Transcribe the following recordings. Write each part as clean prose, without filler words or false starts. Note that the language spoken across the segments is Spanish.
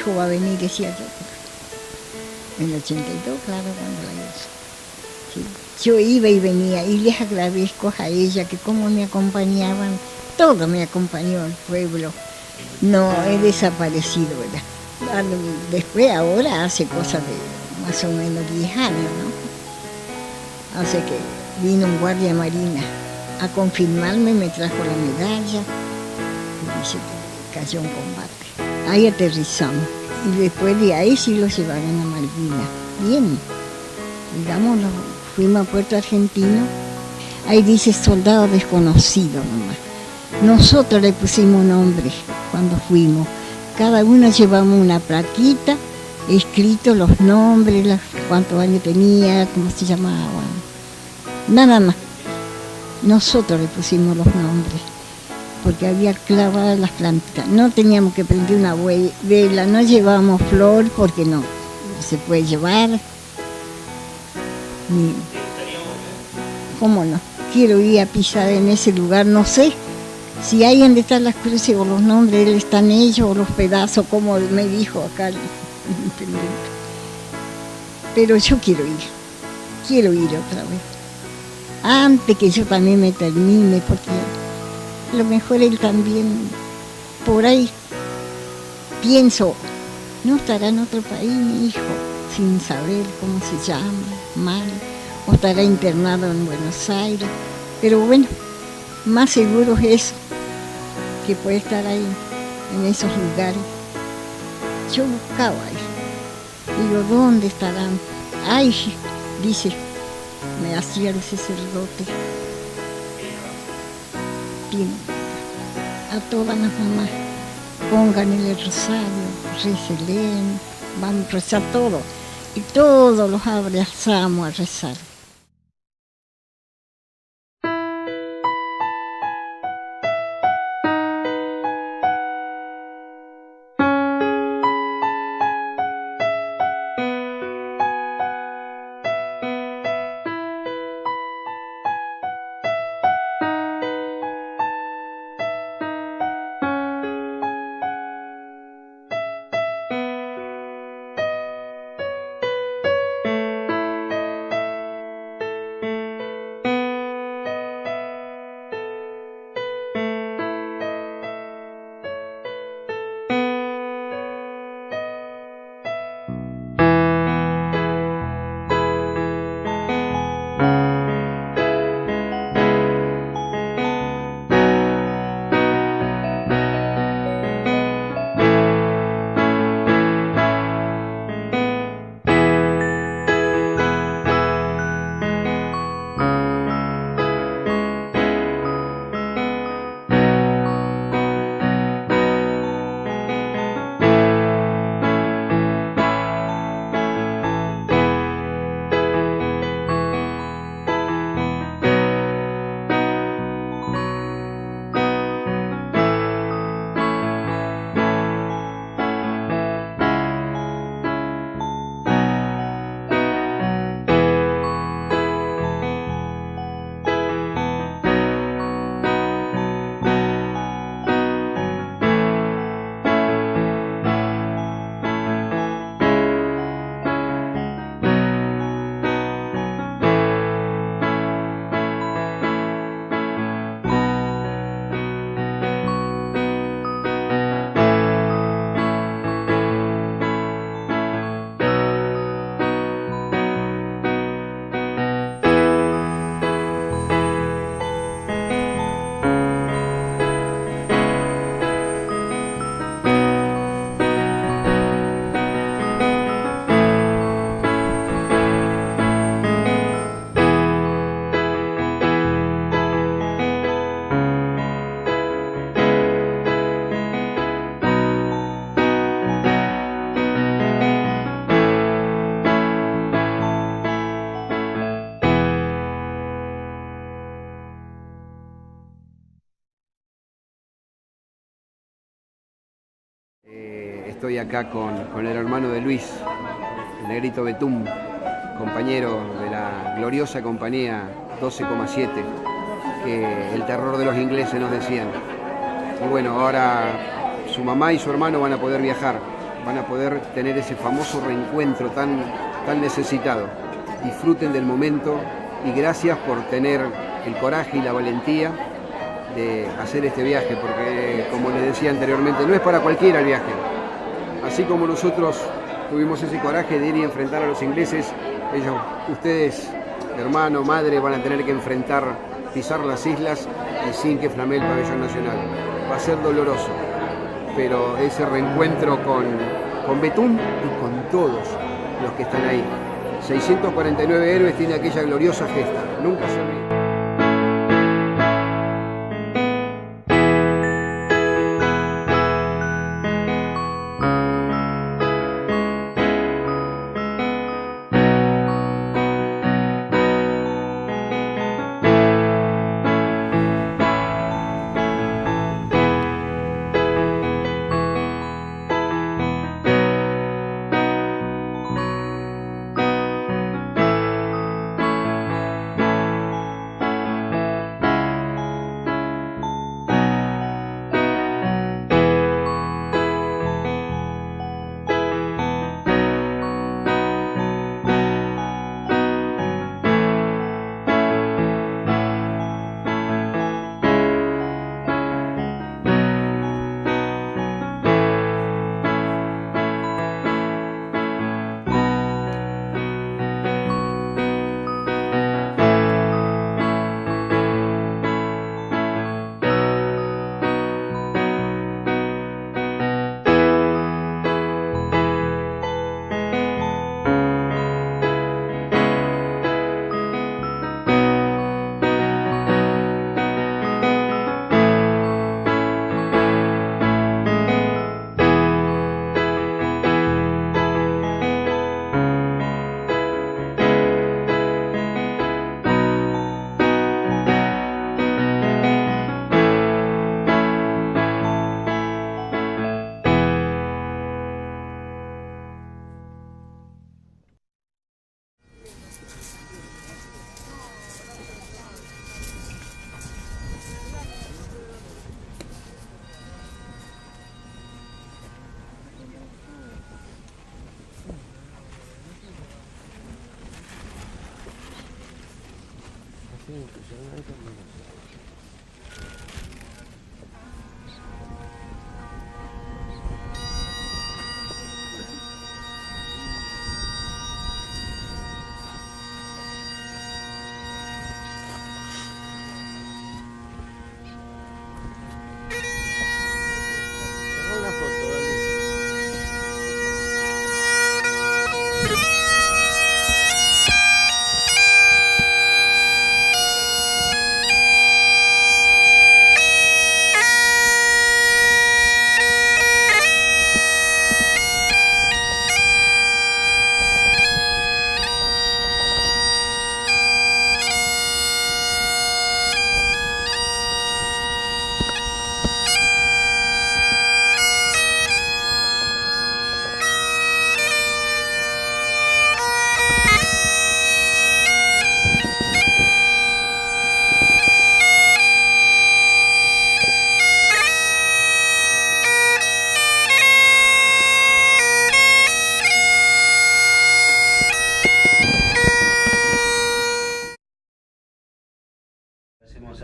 hijo va a venir, decía yo. En el 82, claro, cuando la hizo. Sí. Yo iba y venía y les agradezco a ella que como me acompañaban, todo me acompañó el pueblo. No he desaparecido, ¿verdad? Después, ahora hace cosas de más o menos 10 años, ¿no? Hace que vino un guardia marina a confirmarme, me trajo la medalla y dice que cayó en combate. Ahí aterrizamos y después de ahí sí lo llevaron a Malvinas. Bien, digamos, fuimos a Puerto Argentino, ahí dice soldado desconocido nomás. Nosotros le pusimos nombre cuando fuimos. Cada uno llevamos una plaquita, escritos los nombres, cuántos años tenía, cómo se llamaba. Nada más. Nosotros le pusimos los nombres, porque había clavadas las plantas. No teníamos que prender una vela, no llevábamos flor porque no se puede llevar. ¿Cómo no? Quiero ir a pisar en ese lugar, no sé si ahí donde están las cruces o los nombres están ellos o los pedazos, como me dijo acá el intendente. Pero yo quiero ir otra vez. Antes que yo también me termine, porque a lo mejor él también, por ahí, pienso, no estará en otro país mi hijo, sin saber cómo se llama, mal, o estará internado en Buenos Aires, pero bueno, más seguro es eso, que puede estar ahí, en esos lugares. Yo buscaba ahí, digo, ¿dónde estarán? Ay, dice, me hacía el sacerdote. Bien, a todas las mamás, pongan el rosario, recelen, vamos a rezar todo, y todos los abrazamos a rezar. Estoy acá con el hermano de Luis, el negrito Betún, compañero de la gloriosa compañía 12,7, que el terror de los ingleses nos decían. Y bueno, ahora su mamá y su hermano van a poder viajar van a poder tener ese famoso reencuentro tan necesitado. Disfruten del momento y gracias por tener el coraje y la valentía de hacer este viaje, porque como les decía anteriormente, no es para cualquiera el viaje. Así como nosotros tuvimos ese coraje de ir y enfrentar a los ingleses, ustedes, hermano, madre, van a tener que pisar las islas y sin que flamee el pabellón nacional. Va a ser doloroso, pero ese reencuentro con Betún y con todos los que están ahí. 649 héroes tiene aquella gloriosa gesta, nunca se olvida.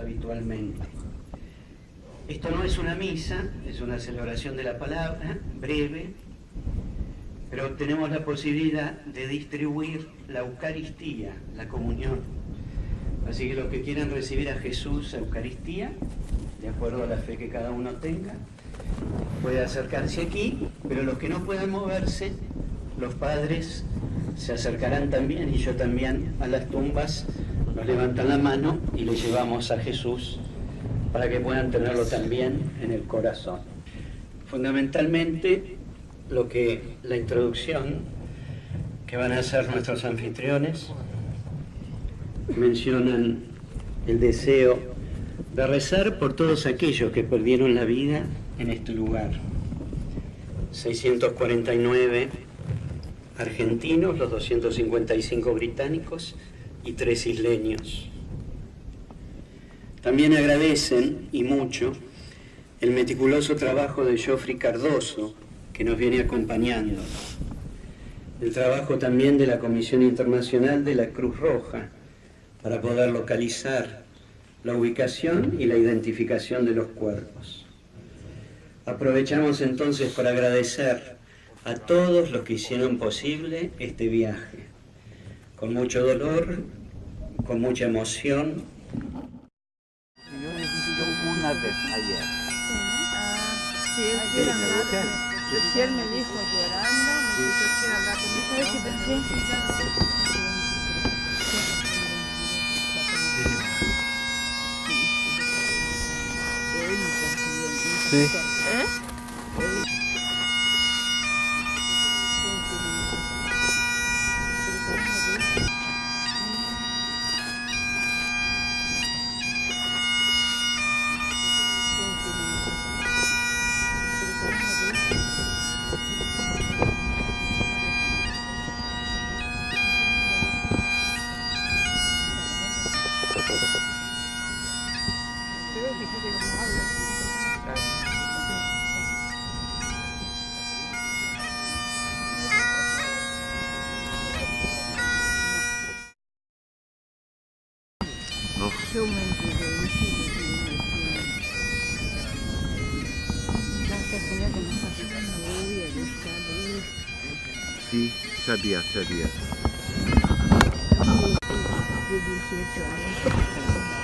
Habitualmente. Esto no es una misa, es una celebración de la palabra, breve, pero tenemos la posibilidad de distribuir la Eucaristía, la comunión. Así que los que quieran recibir a Jesús a Eucaristía, de acuerdo a la fe que cada uno tenga, puede acercarse aquí, pero los que no puedan moverse, los padres se acercarán también, y yo también, a las tumbas. Nos levantan la mano y le llevamos a Jesús para que puedan tenerlo también en el corazón. Fundamentalmente, la introducción que van a hacer nuestros anfitriones mencionan el deseo de rezar por todos aquellos que perdieron la vida en este lugar. 649 argentinos, los 255 británicos y 3 isleños. También agradecen, y mucho, el meticuloso trabajo de Geoffrey Cardoso, que nos viene acompañando. El trabajo también de la Comisión Internacional de la Cruz Roja para poder localizar la ubicación y la identificación de los cuerpos. Aprovechamos entonces para agradecer a todos los que hicieron posible este viaje, con mucho dolor, con mucha emoción. Yo necesito una vez ayer. Sí, él quiere hablar. Si él me dijo llorando, me dijo que quiere hablar con él. ¿Sabes qué pensé? Sí. ¿Eh? Yo me enteré, gracias Señor que nos ayuda, no voy a dejar. Sí, sabía. De 18 años.